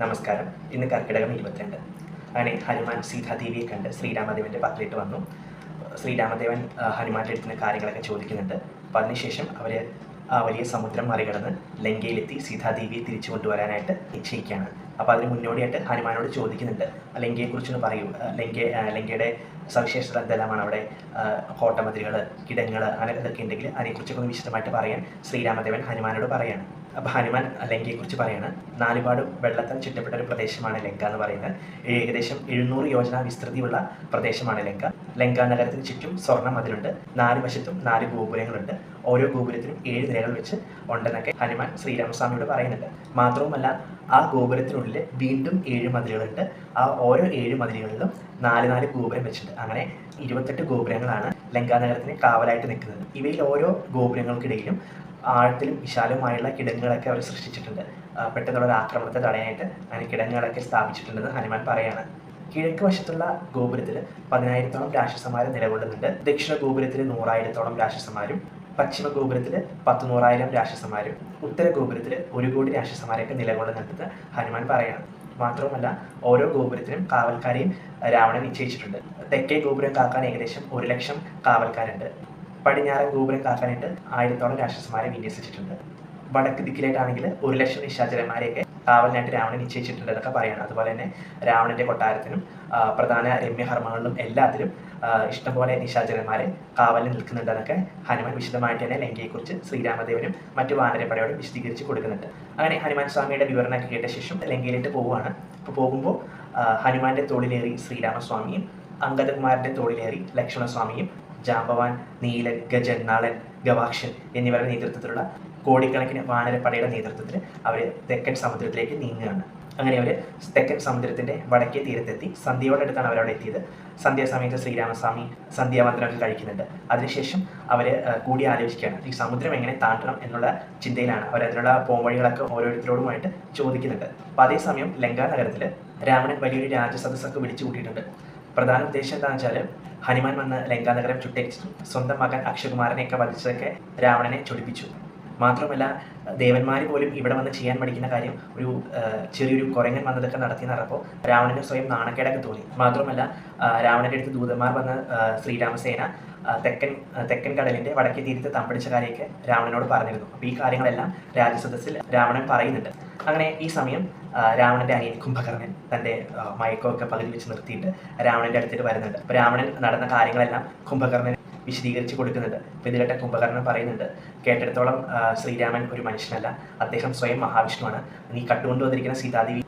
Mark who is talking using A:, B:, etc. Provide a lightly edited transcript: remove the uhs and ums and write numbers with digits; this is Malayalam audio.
A: നമസ്കാരം. ഇന്ന് കർക്കിടകം 22. അങ്ങനെ ഹനുമാൻ സീതാദേവിയെ കണ്ട് ശ്രീരാമദേവൻ്റെ പക്കലിട്ട് വന്നു. ശ്രീരാമദേവൻ ഹനുമാൻ്റെ അടുത്ത് നിന്ന് കാര്യങ്ങളൊക്കെ ചോദിക്കുന്നുണ്ട്. അപ്പോൾ അതിനുശേഷം അവർ ആ വലിയ സമുദ്രം മറികടന്ന് ലങ്കയിലെത്തി സീതാദേവിയെ തിരിച്ചു കൊണ്ടുവരാനായിട്ട് നിശ്ചയിക്കുകയാണ്. അപ്പോൾ അതിന് മുന്നോടിയായിട്ട് ഹനുമാനോട് ചോദിക്കുന്നുണ്ട്, ലങ്കയെക്കുറിച്ചൊന്ന് പറയൂ, ലങ്കയുടെ സവിശേഷത എന്തെല്ലാമാണ്, അവിടെ കോട്ടമതിലുകൾ, കിടങ്ങൾ, അങ്ങനെ ഇതൊക്കെ ഉണ്ടെങ്കിൽ അതിനെക്കുറിച്ചൊക്കെ ഒന്ന് വിശദമായിട്ട് പറയാൻ ശ്രീരാമദേവൻ ഹനുമാനോട് പറയാണ്. അപ്പോൾ ഹനുമാൻ ലങ്കയെക്കുറിച്ച് പറയാണ്. നാലുപാടും വെള്ളത്താൽ ചുറ്റപ്പെട്ട ഒരു പ്രദേശമാണ് ലങ്ക എന്ന് പറയുന്നത്. ഏകദേശം 700 യോജന വിസ്തൃതിയുള്ള പ്രദേശമാണ് ലങ്ക. ലങ്കാ നഗരത്തിന് ചുറ്റും സ്വർണ്ണ മതിലുണ്ട്. 4 വശത്തും 4 ഗോപുരങ്ങളുണ്ട്. ഓരോ ഗോപുരത്തിനും 7 നിലകൾ വെച്ച് ഉണ്ടെന്നൊക്കെ ഹനുമാൻ ശ്രീരാമസ്വാമിയോട് പറയുന്നുണ്ട്. മാത്രവുമല്ല, ആ ഗോപുരത്തിനുള്ളിൽ വീണ്ടും 7 മതിലുകളുണ്ട്. ആ ഓരോ 7 മതിലുകളിലും 4 ഗോപുരം വെച്ചിട്ടുണ്ട്. അങ്ങനെ 28 ഗോപുരങ്ങളാണ് ലങ്കാ നഗരത്തിന് കാവലായിട്ട് നിൽക്കുന്നത്. ഇവയിൽ ഓരോ ഗോപുരങ്ങൾക്കിടയിലും ആഴത്തിലും വിശാലവുമായുള്ള കിടങ്ങുകളൊക്കെ അവർ സൃഷ്ടിച്ചിട്ടുണ്ട്. പെട്ടെന്നുള്ള ഒരു ആക്രമണത്തെ തടയാനായിട്ട് അങ്ങനെ കിടങ്ങുകളൊക്കെ സ്ഥാപിച്ചിട്ടുണ്ടെന്ന് ഹനുമാൻ പറയാണ്. കിഴക്ക് വശത്തുള്ള ഗോപുരത്തിൽ 10,000-ഓളം രാക്ഷസന്മാർ നിലകൊള്ളുന്നുണ്ട്. ദക്ഷിണ ഗോപുരത്തിൽ 100,000-ഓളം രാക്ഷസന്മാരും, പശ്ചിമ ഗോപുരത്തിൽ 100,000 രാക്ഷസന്മാരും, ഉത്തര ഗോപുരത്തിൽ 1 കോടി രാക്ഷസന്മാരൊക്കെ നിലകൊള്ളുന്നുണ്ടെന്ന് ഹനുമാൻ പറയാണ്. മാത്രവുമല്ല, ഓരോ ഗോപുരത്തിനും കാവൽക്കാരെയും രാവണൻ നിശ്ചയിച്ചിട്ടുണ്ട്. തെക്കേ ഗോപുരം കാക്കാൻ ഏകദേശം 1,00,000 കാവൽക്കാരുണ്ട്. പടിഞ്ഞാറൻ ഗോപുരം കാക്കാനായിട്ട് 1000-ഓളം രാക്ഷസന്മാരെ വിന്യസിച്ചിട്ടുണ്ട്. വടക്ക് ദിക്കിലായിട്ടാണെങ്കിൽ 1,00,000 നിശാചരന്മാരെയൊക്കെ കാവലിനായിട്ട് രാവണൻ നിശ്ചയിച്ചിട്ടുണ്ട് എന്നൊക്കെ പറയാണ്. അതുപോലെ തന്നെ രാവണൻ്റെ കൊട്ടാരത്തിനും പ്രധാന രമ്യഹർമ്മങ്ങളിലും എല്ലാത്തിലും ഇഷ്ടംപോലെ നിശാചരന്മാരെ കാവലിൽ നിൽക്കുന്നുണ്ടെന്നൊക്കെ ഹനുമാൻ വിശദമായിട്ട് തന്നെ ലങ്കയെക്കുറിച്ച് ശ്രീരാമദേവനും മറ്റു വാനരപ്പടയോടും വിശദീകരിച്ച് കൊടുക്കുന്നുണ്ട്. അങ്ങനെ ഹനുമാൻ സ്വാമിയുടെ വിവരണമൊക്കെ കേട്ട ശേഷം ലങ്കയിലേക്ക് പോവുകയാണ്. അപ്പോൾ പോകുമ്പോൾ ഹനുമാന്റെ തോളിലേറി ശ്രീരാമസ്വാമിയും അംഗദകുമാരൻ്റെ തോളിലേറി ലക്ഷ്മണസ്വാമിയും ജാമ്പവാൻ, നീലൻ, ഗജൻ, നളൻ, ഗവാക്ഷൻ എന്നിവരുടെ നേതൃത്വത്തിലുള്ള കോടിക്കണക്കിന് വാനരപ്പടയുടെ നേതൃത്വത്തിൽ അവർ തെക്കൻ സമുദ്രത്തിലേക്ക് നീങ്ങുകയാണ്. അങ്ങനെ അവർ തെക്കൻ സമുദ്രത്തിൻ്റെ വടക്കേ തീരത്തെത്തി. സന്ധ്യയോടടുത്താണ് അവരവിടെ എത്തിയത്. സന്ധ്യാസമയത്ത് ശ്രീരാമസ്വാമി സന്ധ്യാവന്തനമൊക്കെ കഴിക്കുന്നുണ്ട്. അതിനുശേഷം അവർ കൂടി ആലോചിക്കുകയാണ്. ഈ സമുദ്രം എങ്ങനെ താണ്ടണം എന്നുള്ള ചിന്തയിലാണ്. അവരതിനുള്ള പോംവഴികളൊക്കെ ഓരോരുത്തരോടുമായിട്ട് ചോദിക്കുന്നുണ്ട്. അപ്പോൾ അതേസമയം ലങ്കാ നഗരത്തിൽ രാവണൻ വലിയൊരു രാജസദസ്സൊക്കെ വിളിച്ചു കൂട്ടിയിട്ടുണ്ട്. പ്രധാന ഉദ്ദേശം എന്താണെന്ന് വെച്ചാൽ, ഹനുമാൻ വന്ന് ലങ്കാ നഗരം ചുട്ടരിച്ചിട്ടും സ്വന്തം മകൻ അക്ഷകുമാരനെയൊക്കെ വധിച്ചതൊക്കെ രാവണനെ ചൊടിപ്പിച്ചു. മാത്രമല്ല, ദേവന്മാർ പോലും ഇവിടെ വന്ന് ചെയ്യാൻ പഠിക്കുന്ന കാര്യം ഒരു ചെറിയൊരു കുരങ്ങൻ വന്നതൊക്കെ നടത്തിയെന്ന് പറഞ്ഞപ്പോൾ രാവണന് സ്വയം നാണക്കേടൊക്കെ തോന്നി. മാത്രമല്ല, രാവണൻ്റെ അടുത്ത് ദൂതന്മാർ വന്ന് ശ്രീരാമസേന തെക്കൻ കടലിൻ്റെ വടക്കേ തീരത്ത് തമ്പടിച്ച കാര്യമൊക്കെ രാവണനോട് പറഞ്ഞിരുന്നു. അപ്പോൾ ഈ കാര്യങ്ങളെല്ലാം രാജസദസ്സിൽ രാവണൻ പറയുന്നുണ്ട്. അങ്ങനെ ഈ സമയം രാവണൻ്റെ അനിയൻ കുംഭകർണൻ തൻ്റെ മയക്കമൊക്കെ പകുതി വെച്ച് നിർത്തിയിട്ട് രാവണൻ്റെ അടുത്തേക്ക് വരുന്നുണ്ട്. അപ്പോൾ രാവണൻ നടന്ന കാര്യങ്ങളെല്ലാം കുംഭകർണൻ വിശദീകരിച്ച് കൊടുക്കുന്നുണ്ട്. അപ്പോൾ ഇത് കേട്ട കുംഭകർണൻ പറയുന്നുണ്ട്, കേട്ടിടത്തോളം ശ്രീരാമൻ ഒരു മനുഷ്യനല്ല, അദ്ദേഹം സ്വയം മഹാവിഷ്ണുവാണ്. നീ കട്ടുകൊണ്ടുവന്നിരിക്കുന്ന സീതാദേവി